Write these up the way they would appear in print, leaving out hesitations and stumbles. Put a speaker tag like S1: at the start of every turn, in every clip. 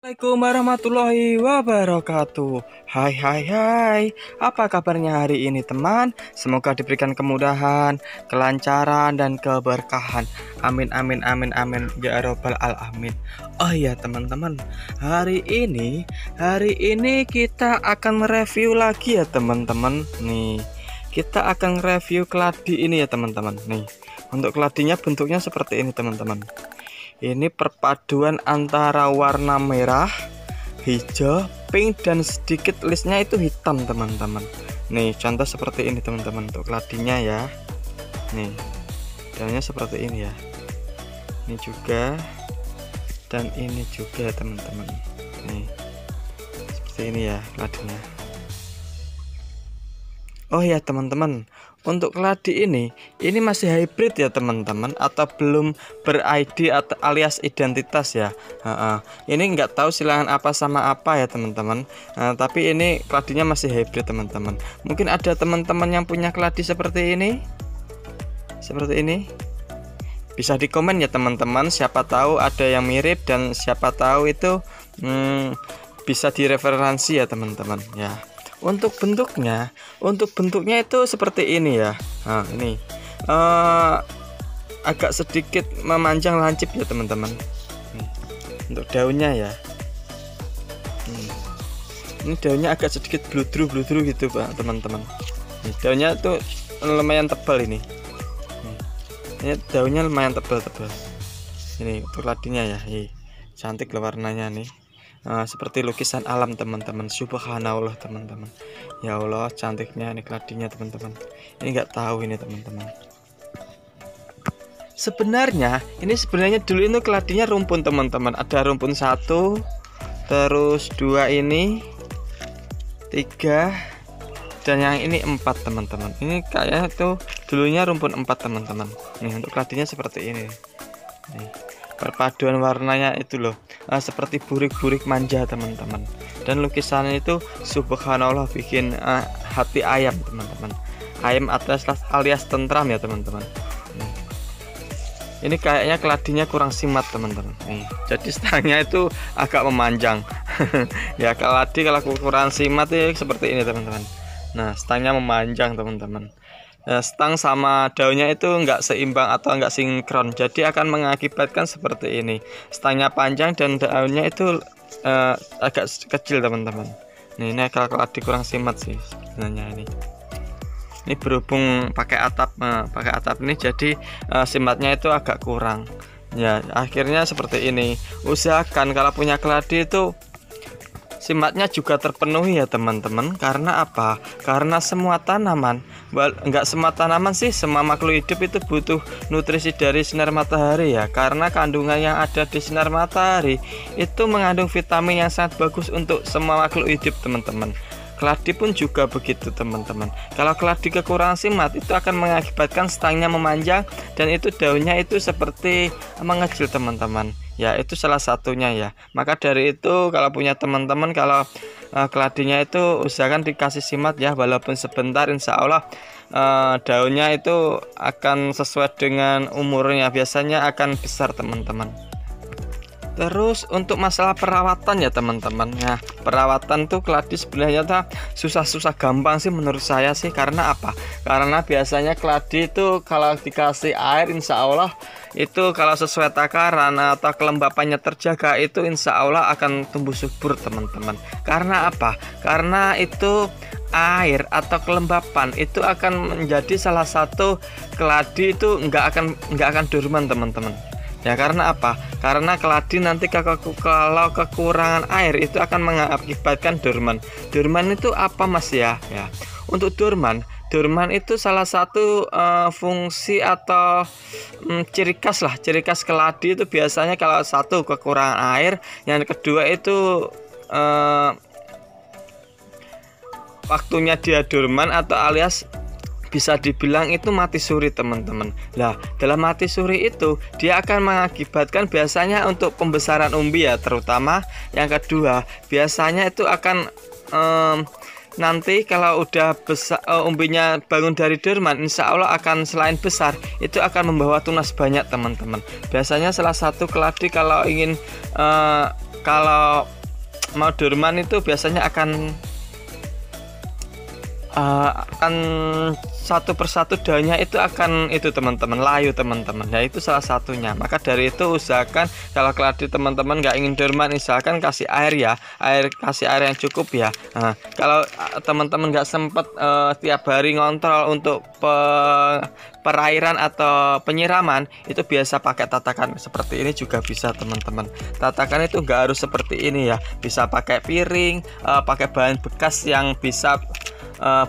S1: Assalamualaikum warahmatullahi wabarakatuh. Hai, apa kabarnya hari ini teman? Semoga diberikan kemudahan, kelancaran, dan keberkahan. Amin, amin, amin, amin, ya robbal alamin. Oh iya teman-teman, hari ini kita akan mereview lagi ya teman-teman. Nih, kita akan review keladi ini ya teman-teman. Nih, untuk keladinya bentuknya seperti ini teman-teman. Ini perpaduan antara warna merah, hijau, pink, dan sedikit listnya itu hitam teman-teman. Nih contoh seperti ini teman-teman untuk keladinya ya. Nih daunnya seperti ini ya. Ini juga dan ini juga teman-teman. Nih seperti ini ya keladinya. Oh ya teman-teman, untuk keladi ini masih hybrid ya teman-teman, atau belum ber-ID atau alias identitas ya. Ini nggak tahu silangan apa sama apa ya teman-teman. Tapi ini keladinya masih hybrid teman-teman. Mungkin ada teman-teman yang punya keladi seperti ini, bisa di komen ya teman-teman. Siapa tahu ada yang mirip dan siapa tahu itu bisa direferensi ya teman-teman ya. Untuk bentuknya itu seperti ini ya. Nah, ini agak sedikit memanjang lancip ya teman-teman. Untuk daunnya ya. Ini daunnya agak sedikit bludru gitu Pak teman-teman. Daunnya tuh lumayan tebal ini. Ini daunnya lumayan tebal. Ini untuk ladinya ya. Cantik loh warnanya nih. Seperti lukisan alam teman-teman. Subhanallah teman-teman. Ya Allah cantiknya ini keladinya teman-teman. Ini nggak tahu ini teman-teman. Sebenarnya dulu itu keladinya rumpun teman-teman. Ada rumpun 1, terus 2 ini, 3, dan yang ini 4 teman-teman. Ini kayaknya tuh dulunya rumpun 4 teman-teman. Nih untuk keladinya seperti ini. Nih. Perpaduan warnanya itu loh, seperti burik-burik manja teman-teman. Dan lukisannya itu subhanallah bikin hati ayam teman-teman. Ayam alias tentram ya teman-teman. Ini kayaknya keladinya kurang simat teman-teman. Jadi stangnya itu agak memanjang. Ya keladi kalau kurang simat ya seperti ini teman-teman. Nah stangnya memanjang teman-teman. Stang sama daunnya itu enggak seimbang atau enggak sinkron, jadi akan mengakibatkan seperti ini. Stangnya panjang dan daunnya itu agak kecil teman-teman. Ini kalau kurang simat sih sebenarnya ini. Ini berhubung pakai atap ini, jadi simatnya itu agak kurang. Ya akhirnya seperti ini. Usahakan kalau punya keladi itu simatnya juga terpenuhi ya teman-teman. Karena apa? Karena semua tanaman, enggak semua tanaman sih, semua makhluk hidup itu butuh nutrisi dari sinar matahari ya. Karena kandungan yang ada di sinar matahari itu mengandung vitamin yang sangat bagus untuk semua makhluk hidup teman-teman. Keladi pun juga begitu teman-teman. Kalau keladi kekurangan simat itu akan mengakibatkan stangnya memanjang dan itu daunnya itu seperti mengecil teman-teman. Ya itu salah satunya ya. Maka dari itu kalau punya teman-teman, kalau keladinya itu usahakan dikasih simat ya, walaupun sebentar. Insya Allah daunnya itu akan sesuai dengan umurnya, biasanya akan besar teman-teman. Terus untuk masalah perawatan ya teman-teman ya, perawatan tuh keladi sebenarnya susah gampang sih menurut saya sih. Karena apa? Karena biasanya keladi itu kalau dikasih air insya Allah itu kalau sesuai takaran atau kelembapannya terjaga itu insya Allah akan tumbuh subur teman-teman. Karena apa? Karena itu air atau kelembapan itu akan menjadi salah satu keladi itu nggak akan dorman teman-teman. Ya karena apa? Karena keladi nanti kalau kekurangan air itu akan mengakibatkan dorman. Dorman itu apa mas ya? Ya untuk dorman itu salah satu fungsi atau ciri khas keladi itu biasanya kalau satu kekurangan air, yang kedua itu waktunya dia dorman atau alias bisa dibilang itu mati suri teman-teman. Nah dalam mati suri itu dia akan mengakibatkan biasanya untuk pembesaran umbi ya terutama. Yang kedua biasanya itu akan nanti kalau udah besar, umbinya bangun dari dorman, insya Allah akan selain besar itu akan membawa tunas banyak teman-teman. Biasanya salah satu keladi kalau ingin kalau mau dorman itu biasanya akan satu persatu daunnya itu akan itu teman-teman layu teman-teman. Ya itu salah satunya. Maka dari itu usahakan kalau keladi teman-teman nggak ingin dorman, usahakan kasih air ya, kasih air yang cukup ya. Nah, kalau teman-teman nggak sempat tiap hari ngontrol untuk perairan atau penyiraman, itu biasa pakai tatakan seperti ini juga bisa teman-teman. Tatakan itu nggak harus seperti ini ya, bisa pakai piring, pakai bahan bekas yang bisa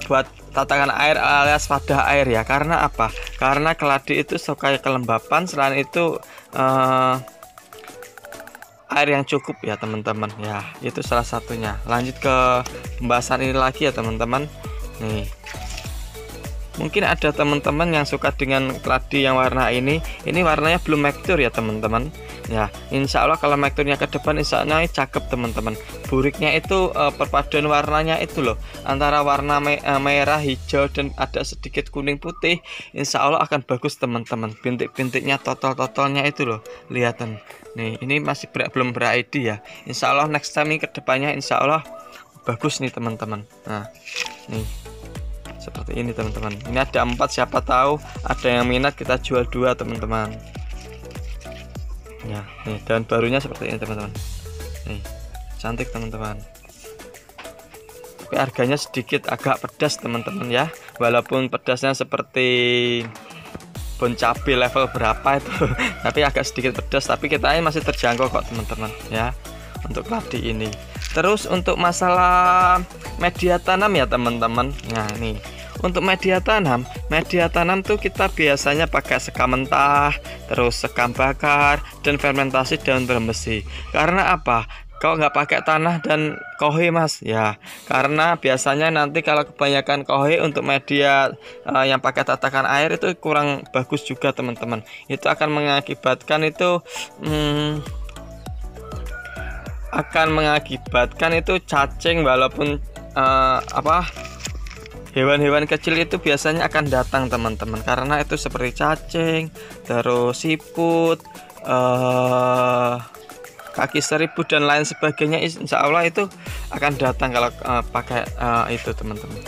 S1: buat tatakan air alias wadah air ya. Karena apa? Karena keladi itu suka kelembapan, selain itu air yang cukup ya teman-teman ya, itu salah satunya. Lanjut ke pembahasan ini lagi ya teman-teman. Nih, mungkin ada teman-teman yang suka dengan keladi yang warna ini warnanya belum mature ya teman-teman ya. Insya Allah kalau maturenya ke depan insya Allah cakep teman-teman. Buriknya itu perpaduan warnanya itu loh, antara warna merah, hijau, dan ada sedikit kuning putih, insya Allah akan bagus teman-teman. Bintik-bintiknya, totol-totolnya itu loh, lihatan. Nih, ini masih belum ber-ID ya. Insya Allah next time ke depannya insya Allah bagus nih teman-teman. Nah, nih seperti ini teman-teman. Ini ada 4, siapa tahu ada yang minat kita jual 2 teman-teman. Ya, nih daun barunya seperti ini teman-teman. Nih, cantik teman-teman. Tapi harganya sedikit agak pedas teman-teman ya. Walaupun pedasnya seperti bon cabai level berapa itu, tapi agak sedikit pedas. Tapi kita ini masih terjangkau kok teman-teman ya untuk keladi ini. Terus untuk masalah media tanam ya teman-teman. Nah nih, untuk media tanam tuh kita biasanya pakai sekam mentah, terus sekam bakar, dan fermentasi daun terembesi. Karena apa? Kau nggak pakai tanah dan kohe mas ya, karena biasanya nanti kalau kebanyakan kohe untuk media yang pakai tatakan air itu kurang bagus juga teman-teman. Itu akan mengakibatkan itu cacing, walaupun hewan-hewan kecil itu biasanya akan datang teman-teman, karena itu seperti cacing, terus siput, kaki seribu dan lain sebagainya. Insya Allah itu akan datang kalau pakai itu teman-teman,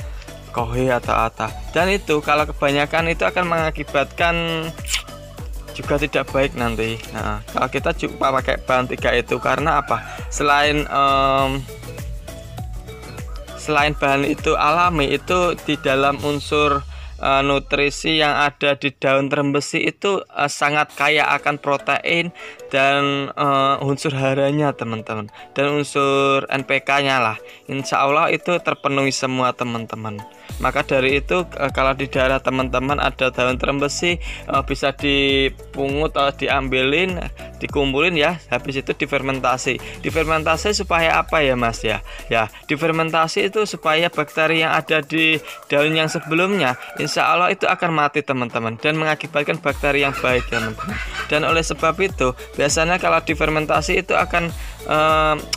S1: kohe atau apa. Dan itu kalau kebanyakan itu akan mengakibatkan juga tidak baik nanti. Nah, kalau kita coba pakai bahan 3 itu, karena apa? Selain bahan itu alami, itu di dalam unsur nutrisi yang ada di daun terembesi itu sangat kaya akan protein dan unsur haranya teman-teman, dan unsur NPK-nya lah. Insya Allah itu terpenuhi semua teman-teman. Maka dari itu kalau di daerah teman-teman ada daun terembesi, bisa dipungut atau diambilin, dikumpulin ya, habis itu difermentasi. Difermentasi supaya apa ya mas ya? Ya, difermentasi itu supaya bakteri yang ada di daun yang sebelumnya insya Allah itu akan mati teman-teman, dan mengakibatkan bakteri yang baik ya teman-teman. Dan oleh sebab itu biasanya kalau difermentasi itu akan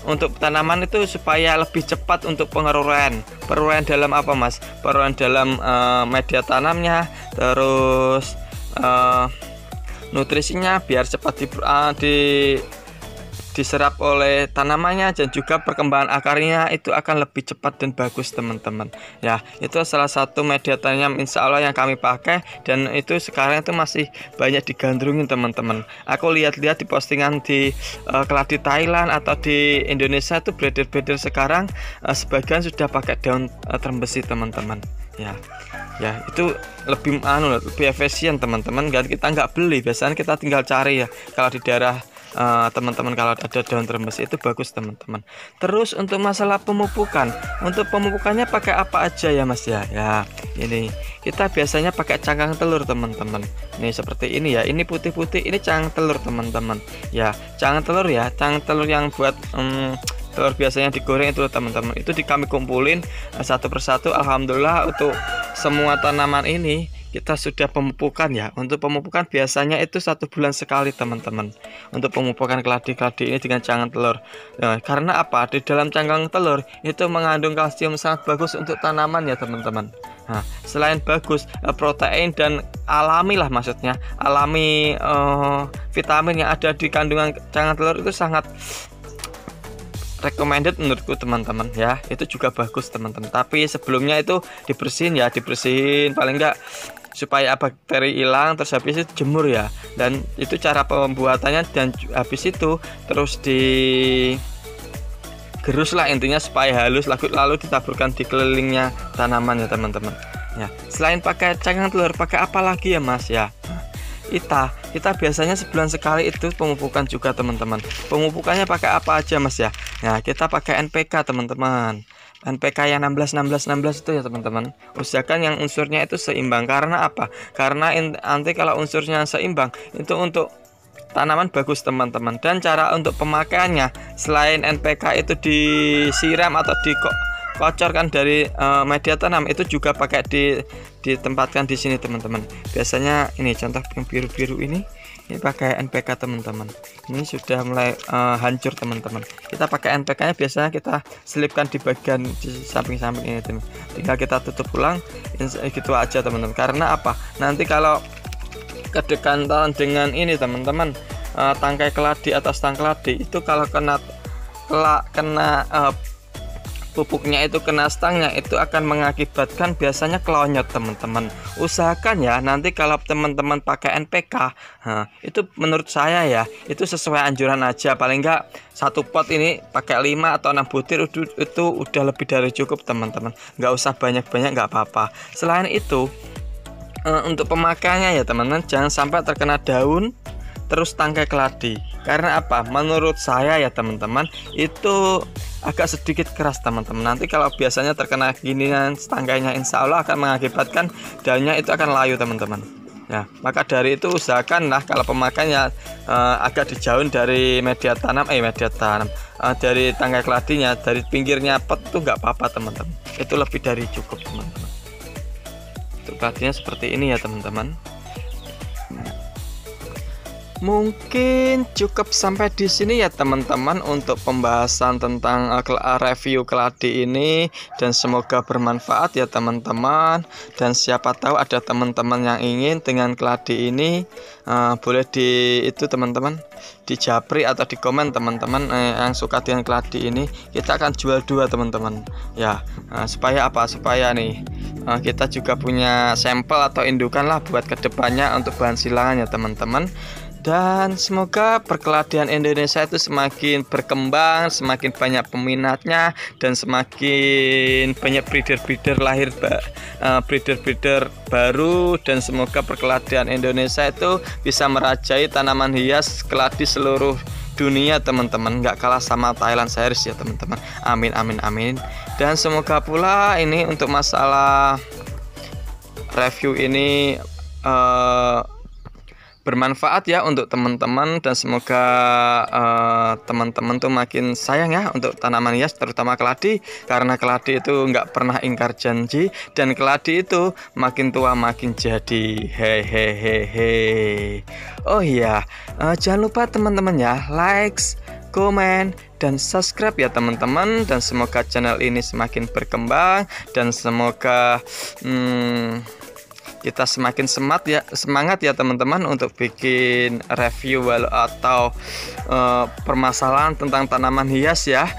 S1: untuk tanaman itu supaya lebih cepat untuk pengeruran dalam apa mas? Pengeruran dalam media tanamnya, terus nutrisinya biar cepat diserap oleh tanamannya, dan juga perkembangan akarnya itu akan lebih cepat dan bagus teman-teman ya. Itu salah satu media tanam insya Allah yang kami pakai, dan itu sekarang itu masih banyak digandrungin teman-teman. Aku lihat-lihat di postingan di keladi Thailand atau di Indonesia itu breeder-breeder sekarang sebagian sudah pakai daun terembesi teman-teman ya. Ya itu lebih efisien teman-teman. Kita nggak beli, biasanya kita tinggal cari ya kalau di daerah teman-teman. Kalau ada daun terembesi itu bagus teman-teman. Terus untuk masalah pemupukan, untuk pemupukannya pakai apa aja ya mas ya? Ya ini kita biasanya pakai cangkang telur teman-teman. Ini seperti ini ya, ini putih-putih, ini cangkang telur teman-teman ya. Cangkang telur ya, cangkang telur yang buat telur biasanya digoreng itu teman-teman. Itu kami kumpulin satu persatu. Alhamdulillah untuk semua tanaman ini kita sudah pemupukan ya. Untuk pemupukan biasanya itu 1 bulan sekali teman-teman, untuk pemupukan keladi-keladi ini dengan cangkang telur. Nah, karena apa? Di dalam cangkang telur itu mengandung kalsium sangat bagus untuk tanaman ya teman-teman. Nah, selain bagus, protein dan alami lah, maksudnya alami vitamin yang ada di kandungan cangkang telur itu sangat recommended menurutku teman-teman ya. Itu juga bagus teman-teman, tapi sebelumnya itu dibersihin paling enggak supaya bakteri hilang, terus habis itu jemur ya. Dan itu cara pembuatannya, dan habis itu terus gerus lah intinya supaya halus, lalu ditaburkan di kelilingnya tanaman ya teman-teman ya. Selain pakai cangkang telur, pakai apa lagi ya Mas ya? Kita biasanya sebulan sekali itu pemupukan juga teman-teman. Pemupukannya pakai apa aja Mas ya? Nah, kita pakai NPK teman-teman. NPK yang 16 itu ya teman-teman. Usahakan yang unsurnya itu seimbang. Karena apa? Karena nanti kalau unsurnya seimbang itu untuk tanaman bagus teman-teman. Dan cara untuk pemakaiannya, selain NPK itu disiram atau dikocorkan dari media tanam, itu juga pakai ditempatkan di sini teman-teman. Biasanya ini contoh yang biru-biru ini pakai NPK teman-teman. Ini sudah mulai hancur teman-teman. Kita pakai NPK nya biasanya kita selipkan di bagian di samping-samping ini teman. Tinggal kita tutup ulang, gitu aja teman-teman. Karena apa? Nanti kalau kedekatan dengan ini teman-teman, tangkai keladi atau stang keladi itu kalau kena pupuknya itu kena stangnya, itu akan mengakibatkan biasanya kelonyot teman-teman. Usahakan ya nanti kalau teman-teman pakai NPK, itu menurut saya ya itu sesuai anjuran aja. Paling enggak 1 pot ini pakai 5 atau 6 butir itu udah lebih dari cukup teman-teman. Nggak usah banyak-banyak, nggak apa-apa. Selain itu untuk pemakaiannya ya teman-teman, jangan sampai terkena daun terus tangkai keladi. Karena apa? Menurut saya ya teman-teman, itu agak sedikit keras teman-teman. Nanti kalau biasanya terkena ginian tangkainya, insya Allah akan mengakibatkan daunnya itu akan layu teman-teman. Ya, maka dari itu usahakanlah kalau pemakaiannya agak dijauhin dari media tanam, dari tangkai keladinya, dari pinggirnya pot itu nggak apa-apa teman-teman. Itu lebih dari cukup teman-teman. Keladinya seperti ini ya teman-teman. Mungkin cukup sampai di sini ya teman-teman untuk pembahasan tentang review keladi ini, dan semoga bermanfaat ya teman-teman. Dan siapa tahu ada teman-teman yang ingin dengan keladi ini, boleh itu teman-teman di japri atau di komen teman-teman yang suka dengan keladi ini. Kita akan jual 2 teman-teman ya, supaya apa? Supaya nih kita juga punya sampel atau indukan lah buat kedepannya untuk bahan silangan ya teman-teman. Dan semoga perkeladian Indonesia itu semakin berkembang, semakin banyak peminatnya, dan semakin banyak breeder-breeder lahir, breeder-breeder baru. Dan semoga perkeladian Indonesia itu bisa merajai tanaman hias keladi seluruh dunia teman-teman, nggak kalah sama Thailand series ya teman-teman. Amin amin amin. Dan semoga pula ini untuk masalah review ini bermanfaat ya untuk teman-teman, dan semoga teman-teman tuh makin sayang ya untuk tanaman hias, terutama keladi, karena keladi itu nggak pernah ingkar janji, dan keladi itu makin tua makin jadi. Hehehehe. Oh iya, jangan lupa teman-teman ya, likes, komen, dan subscribe ya teman-teman. Dan semoga channel ini semakin berkembang, dan semoga kita semakin semangat ya teman-teman untuk bikin review atau permasalahan tentang tanaman hias ya,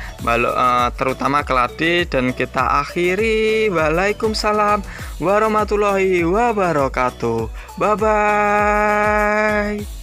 S1: terutama keladi. Dan kita akhiri, waalaikumsalam warahmatullahi wabarakatuh. Bye bye.